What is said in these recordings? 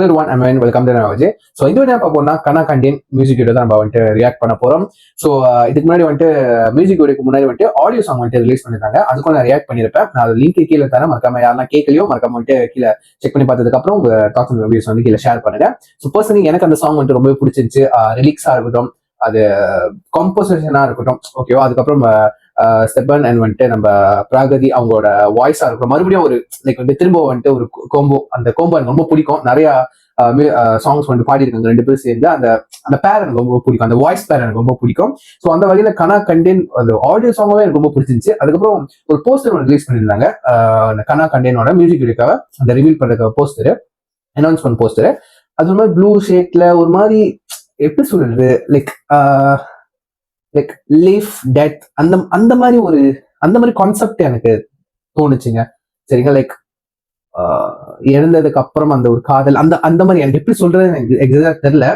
Hello everyone, I'm Ryan. Welcome to Navaje. So இந்த video பார்ப்போம்னா கனா கண்டேன் music video தான் நம்ம வந்துட்டு ரியாக்ட் பண்ண போறோம். ஸோ இதுக்கு முன்னாடி வந்துட்டு மியூசிக் வீடியோக்கு முன்னாடி வந்துட்டு ஆடியோ சாங் வந்துட்டு ரிலீஸ் பண்ணிருக்காங்க. அதுக்கும் நான் ரியாக்ட் பண்ணியிருப்பேன். நான் அது லிங்க் கீழே தரேன். மறக்காம யாரெல்லாம் கேட்கலையோ மறக்காம வந்துட்டு கீழே செக் பண்ணி பார்த்ததுக்கு அப்புறம் உங்க தாட்ஸ் அண்ட் ரிவ்யூஸ் வந்து கீழே ஷேர் பண்ணுங்க. ஸோ பர்சனலி எனக்கு அந்த சாங் வந்துட்டு ரொம்ப பிடிச்சிருந்துச்சு. ரிலிக்ஸா இருக்கட்டும், அது காம்போசிஷனா இருக்கட்டும், ஓகேவா. அதுக்கப்புறம் ஸ்டெபன் அண்ட் வந்துட்டு நம்ம பிராகதி அவங்களோட வாய்ஸா இருக்கட்டும், மறுபடியும் ஒரு லைக் வந்து திரும்ப வந்துட்டு ஒரு கோம்போ, அந்த கோம்போ எனக்கு ரொம்ப பிடிக்கும். நிறைய சாங்ஸ் வந்து பாடியிருக்காங்க ரெண்டு பேரும் சேர்ந்து. அந்த அந்த பேர் எனக்கு ரொம்ப பிடிக்கும், அந்த வாய்ஸ் பேர் எனக்கு ரொம்ப பிடிக்கும். ஸோ அந்த வகையில கனா கண்டேன் அந்த ஆடியோ சாங்காவே எனக்கு ரொம்ப பிடிச்சிருந்துச்சு. அதுக்கப்புறம் ஒரு போஸ்டர் ஒன்று ரிலீஸ் பண்ணியிருந்தாங்க, அந்த கனா கண்டேனோட மியூசிக் வீடியோக்காக அந்த ரிவீல் பண்ற போஸ்டர், அனௌன்ஸ்மெண்ட் போஸ்டர். அது ஒரு மாதிரி ப்ளூ ஷேட்ல ஒரு மாதிரி எப்படி சொல்றது, லைக் லைஃப் டெத் அந்த மாதிரி ஒரு அந்த மாதிரி கான்செப்ட் எனக்கு தோணுச்சுங்க. சரிங்க, லைக் இறந்ததுக்கு அப்புறம் அந்த ஒரு காதல், அந்த மாதிரி எனக்கு எப்படி சொல்றது எனக்கு எக்ஸாக்ட் தெரியல.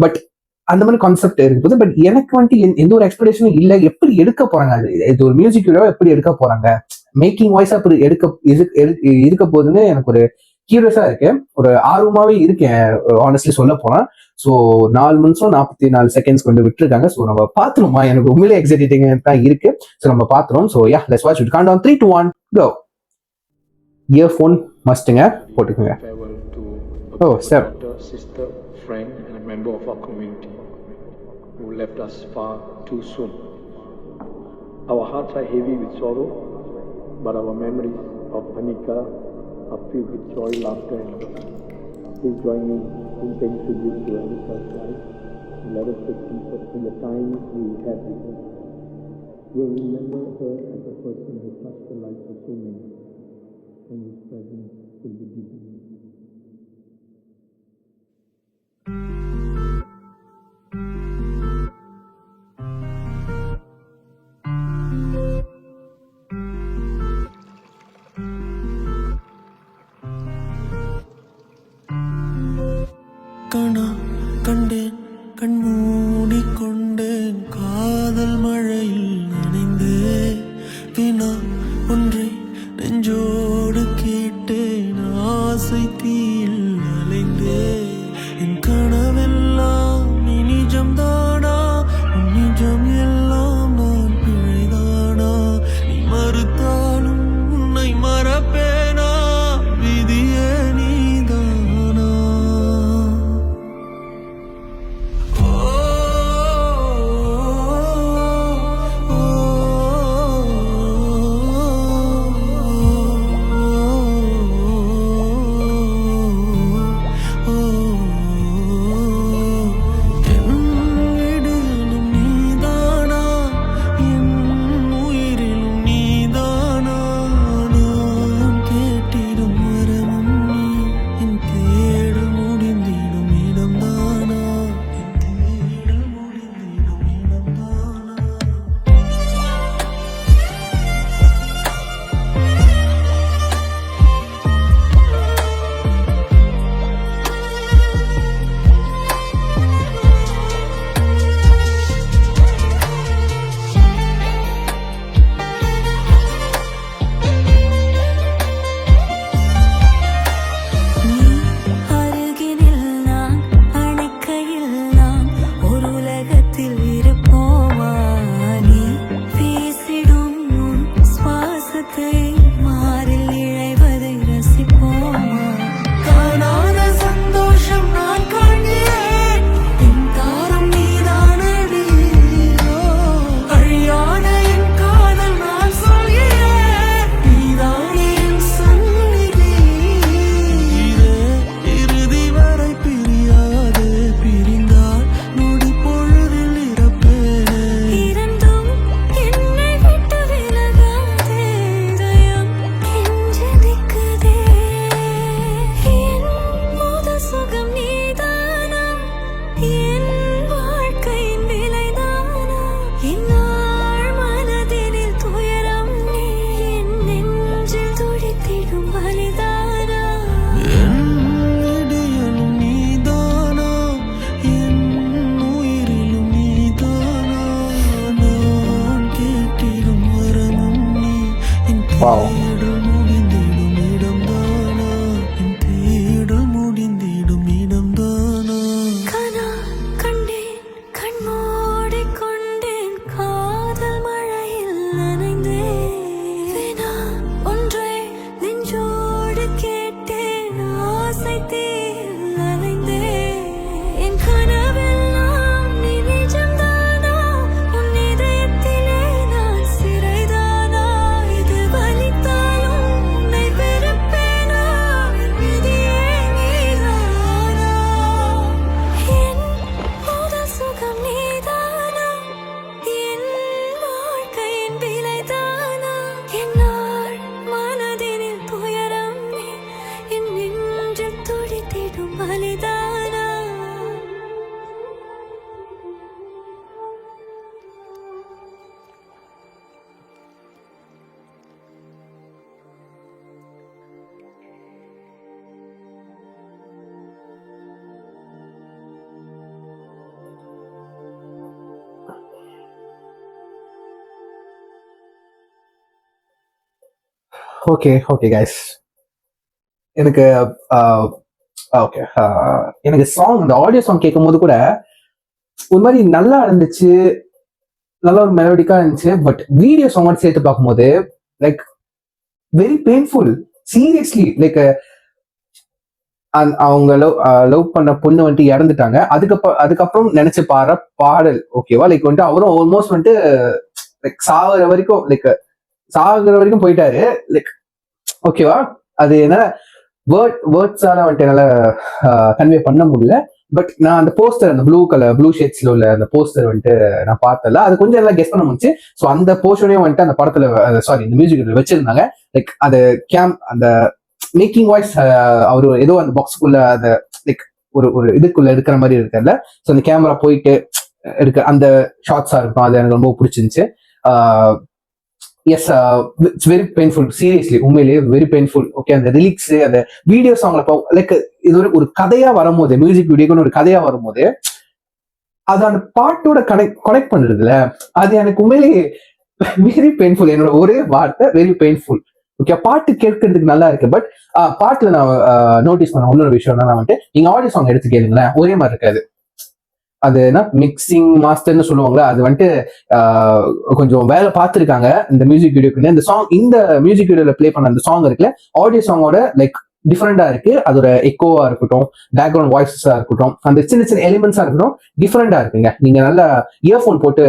பட் அந்த மாதிரி கான்செப்ட் இருக்குது. பட் எனக்கு வந்துட்டு எந்த ஒரு எக்ஸ்பெக்டேஷனும் இல்லை. எப்படி எடுக்க போறாங்க, இது ஒரு மியூசிக் வீடியோ எப்படி எடுக்க போறாங்க, மேக்கிங் வாய்ஸ் அப்படி இருக்க போகுதுன்னு எனக்கு ஒரு கியூரியஸா இருக்கு, ஒரு ஆர்வமாவே இருக்கேன் ஆனஸ்ட்லி சொல்ல போனா. ஸோ 4 நிமிஷம் 44 செகண்ட்ஸ் கொண்டு விட்டுருக்காங்க. ஸோ நம்ம பார்த்துருமா, எனக்கு உண்மையிலே எக்ஸைட்டிங் தான் இருக்கு. ஸோ நம்ம பார்த்துருவோம். So ya, let's watch it. Countdown 3, 2, 1 go. Earphone மஸ்ட்டுங்க, போட்டுக்கோங்க. Oh sir, sister, friend and a member of our community who left us far too soon. Our hearts are heavy with sorrow, but our memories of Anika are filled with joy, laughter and hope. Please join me in paying tribute to Anika's life and let us take comfort in the time we had with her. We'll remember her as a person who touched the lives of so many, and whose presence will be deeply missed. கனா கண்டேன், கண் மூடிக்கொண்டேன், காதல் மழையில் நனைந்தேன், வினா ஒன்றை நெஞ்சோடு கேட்டேன், ஆசை தீயில் அலைந்தேன். என் கனவெல்லாம் நீ நிஜம்தானா, உன் நிஜம் எல்லாம் நான் பிழைதானா, நீ மறுத்தாலும் உன்னை மறப்பேனா, விதியே நீதானா. Wow. ஓகே கைஸ், எனக்கு ஓகே எனக்கு சாங், இந்த ஆடியோ சாங் கேட்கும் போது கூட ஒரு மாதிரி நல்லா இருந்துச்சு, நல்ல ஒரு மெலோடிக்கா இருந்துச்சு. பட் வீடியோ சாங்கோட சேர்த்து பார்க்கும்போது like very painful, seriously. Like அவங்க லவ் பண்ண பொண்ணு வந்துட்டு இறந்துட்டாங்க. அதுக்கப்புறம் நினைச்சு பாரு பாடல், ஓகேவா? லைக் வந்துட்டு அவரும் ஆல்மோஸ்ட் வந்துட்டு லைக் சாகுற வரைக்கும் போயிட்டாரு. லைக் ஓகேவா, அது என்ன வேர்ட்ஸால வந்துட்டு என்னால கன்வே பண்ண முடியல. பட் நான் அந்த போஸ்டர், அந்த ப்ளூ ஷேட்ஸ்ல உள்ள அந்த போஸ்டர் வந்துட்டு நான் பார்த்தல, அது கொஞ்சம் எல்லாம் கெஸ் பண்ண முடிச்சு. ஸோ அந்த போர்ஷனையும் வந்துட்டு அந்த படத்துல, சாரி இந்த மியூசிக் வச்சிருந்தாங்க. லைக் அது அந்த மேக்கிங் வாய்ஸ் அவரு ஏதோ அந்த பாக்ஸுக்குள்ள அந்த லைக் ஒரு இதுக்குள்ள இருக்கிற மாதிரி இருக்குல்ல. ஸோ அந்த கேமரா போயிட்டு எடுக்க அந்த ஷார்ட்ஸா இருக்கும், அது எனக்கு ரொம்ப பிடிச்சிருந்துச்சு. Yes, it's very painful, seriously, உண்மையிலேயே வெரி பெயின்ஃபுல். ஓகே, அந்த ரிலிக்ஸ், அந்த வீடியோ சாங்ல லைக் இது ஒரு கதையா வரும்போது, மியூசிக் வீடியோக்குன்னு ஒரு கதையா வரும்போது அது அந்த பாட்டோட கனெக்ட் பண்றதுல அது எனக்கு உண்மையிலேயே வெரி பெயின்ஃபுல். என்னோட ஒரே வார்த்தை வெரி பெயின்ஃபுல். ஓகே, பாட்டு கேட்கறதுக்கு நல்லா இருக்கு. பட் பாட்டுல நான் நோட்டீஸ் பண்ண இன்னொரு விஷயம் என்ன வந்துட்டு, நீங்க ஆடியோ சாங் எடுத்து கேளுங்களேன், ஒரே மாதிரி இருக்காது. அது என்ன மிக்சிங் மாஸ்டர்னு சொல்லுவாங்களா, அது வந்துட்டு கொஞ்சம் வேலை பார்த்துருக்காங்க இந்த மியூசிக் வீடியோக்கு. இந்த மியூசிக் வீடியோல பிளே பண்ண அந்த சாங் இருக்குல்ல, ஆடியோ சாங்கோட லைக் டிஃப்ரெண்டா இருக்கு. அதோட எக்கோவா இருக்கட்டும், பேக்ரவுண்ட் வாய்ஸஸா இருக்கட்டும், அந்த சின்ன எலிமெண்ட்ஸா இருக்கட்டும், டிஃப்ரெண்டா இருக்குங்க. நீங்க நல்லா இயர்போன் போட்டு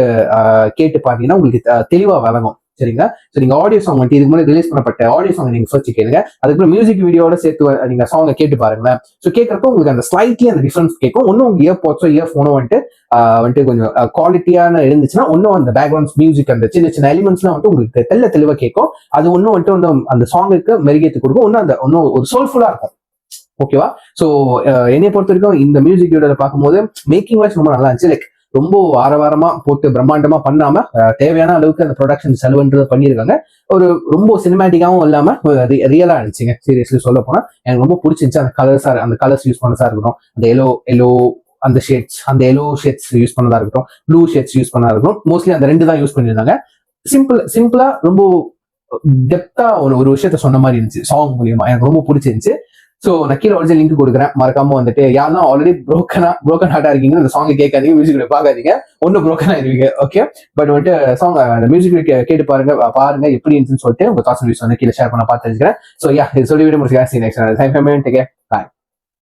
கேட்டு பாத்தீங்கன்னா உங்களுக்கு தெளிவா வழங்கும். சரிங்களா? ஸோ நீங்க ஆடியோ சாங் வந்துட்டு இதுக்கு முன்னாடி ரிலீஸ் பண்ணப்பட்ட ஆடியோ சாங் நீங்க ஃபர்ஸ்ட் கேளுங்க. அதுக்கப்புறம் மியூசிக் வீடியோட சேர்த்து நீங்க சாங்கை கேட்டு பாருங்களேன். ஸோ கேட்கறப்போ உங்களுக்கு அந்த ஸ்லைட்லி அந்த டிஃபரன்ஸ் கேட்கும். ஒன்னும் உங்க இயர்பாட்ஸோ இயர்போனோ வந்துட்டு கொஞ்சம் குவாலிட்டியான இருந்துச்சுன்னா, ஒன்னும் அந்த பேக்ரவுண்ட் மியூசிக், அந்த சின்ன எலிமெண்ட்ஸ்லாம் வந்துட்டு உங்களுக்கு தெளிவா கேட்கும். அது ஒன்னும் வந்துட்டு அந்த சாங்குக்கு மெருகேற்றி கொடுக்கும். ஒன்னும் ஒரு சோல்ஃபுல்லா இருக்கும். ஓகேவா? ஸோ என்னை பொறுத்த வரைக்கும் இந்த மியூசிக் வீடியோல பார்க்கும்போது மேக்கிங் வாய்ஸ் ரொம்ப நல்லா இருந்துச்சு. லைக் ரொம்ப ஆரவாரமா போட்டு பிரம்மாண்டமா பண்ணாம தேவையான அளவுக்கு அந்த ப்ரொடக்ஷன் செலவுன்றது பண்ணியிருக்காங்க. ஒரு ரொம்ப சினிமேட்டிக்காவும் இல்லாம ரியலா இருந்துச்சுங்க. சீரியஸ்லி சொல்ல போனா எனக்கு ரொம்ப பிடிச்சிருந்துச்சு. அந்த கலர்ஸ் யூஸ் பண்ணதா இருக்கட்டும், அந்த எல்லோ அந்த எல்லோ ஷேட்ஸ் யூஸ் பண்ணதா இருக்கட்டும், ப்ளூ ஷேட்ஸ் யூஸ் பண்ணதா இருக்கட்டும், மோஸ்ட்லி அந்த 2 தான் யூஸ் பண்ணியிருந்தாங்க. சிம்பிளா ரொம்ப டெப்தா ஒரு விஷயத்த சொன்ன மாதிரி இருந்துச்சு சாங் மூலியமா. எனக்கு ரொம்ப பிடிச்சிருந்துச்சு. ஸோ நான் கீழே ஒரிஜினல் லிங்க் கொடுக்குறேன். மறக்காம வந்துட்டு யாரும் ஆல்ரெடி broken ஹார்ட்டா இருக்கீங்க, அந்த சாங்கை கேட்காதீங்க, மியூசிக் வீடியோ பார்க்காதீங்க, ஒன்னும் broken ஆயிருவீங்க. ஓகே, பட் வந்துட்டு சாங் அந்த மியூசிக் வீடியோ கேட்டு பாருங்க எப்படி இருந்துச்சுன்னு சொல்லிட்டு உங்க தாட்ஸ் வந்து கீழே ஷேர் பண்ண பார்த்து தெரிஞ்சுக்கிறேன். ஸோ யா, இது சொல்லி விட முடிச்சுக்கிறேன்.